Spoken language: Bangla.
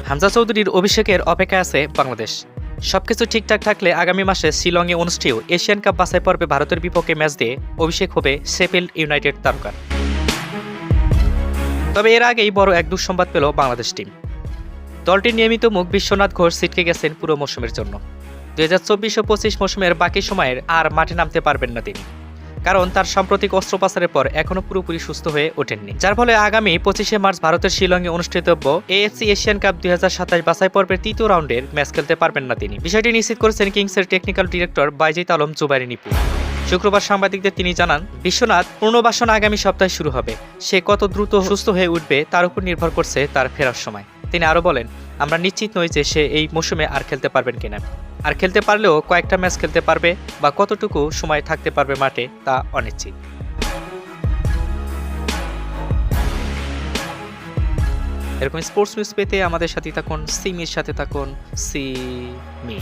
হামজা চৌধুরীর অভিষেকের অপেক্ষায় আছে বাংলাদেশ। সবকিছু ঠিকঠাক থাকলে আগামী মাসে শিলংয়ে অনুষ্ঠেয় এশিয়ান কাপ বাছাই পর্বে ভারতের বিপক্ষে ম্যাচ দিয়ে অভিষেক হবে শেফিল্ড ইউনাইটেড তারকার। তবে এর আগেই বড় এক দুঃসংবাদ পেল বাংলাদেশ টিম। দলটির নিয়মিত মুখ বিশ্বনাথ ঘোষ ছিটকে গেছেন পুরো মৌসুমের জন্য। 2024 ও 25 মৌসুমের বাকি সময়ের আর মাঠে নামতে পারবেন না তিনি, কারণ তার সাম্প্রতিক অস্ত্রোপচারের পর এখনও পুরোপুরি সুস্থ হয়ে ওঠেননি, যার ফলে আগামী 25 মার্চ ভারতের শিলংয়ে অনুষ্ঠিতব্য এএফসি এশিয়ান কাপ 2027 বাছাই পর্বের তৃতীয় রাউন্ডের ম্যাচ খেলতে পারবেন না তিনি। বিষয়টি নিশ্চিত করেছেন কিংসের টেকনিক্যাল ডিরেক্টর বাইজিত আলম জুবাইরি নিপু। শুক্রবার সাংবাদিকদের তিনি জানান, বিশ্বনাথ পুনর্বাসন আগামী সপ্তাহে শুরু হবে। সে কত দ্রুত সুস্থ হয়ে উঠবে তার উপর নির্ভর করছে তার ফেরার সময়। তিনি আরও বলেন, আমরা নিশ্চিত নই যে সে এই মৌসুমে আর খেলতে পারবেন কিনা। আর খেলতে পারলেও কয়েকটা ম্যাচ খেলতে পারবে বা কতটুকু সময় থাকতে পারবে মাঠে তা অনিশ্চিত। এরকম স্পোর্টস নিউজ পেতে আমাদের সাথে থাকুন, সিমির সাথে থাকুন, সিমি।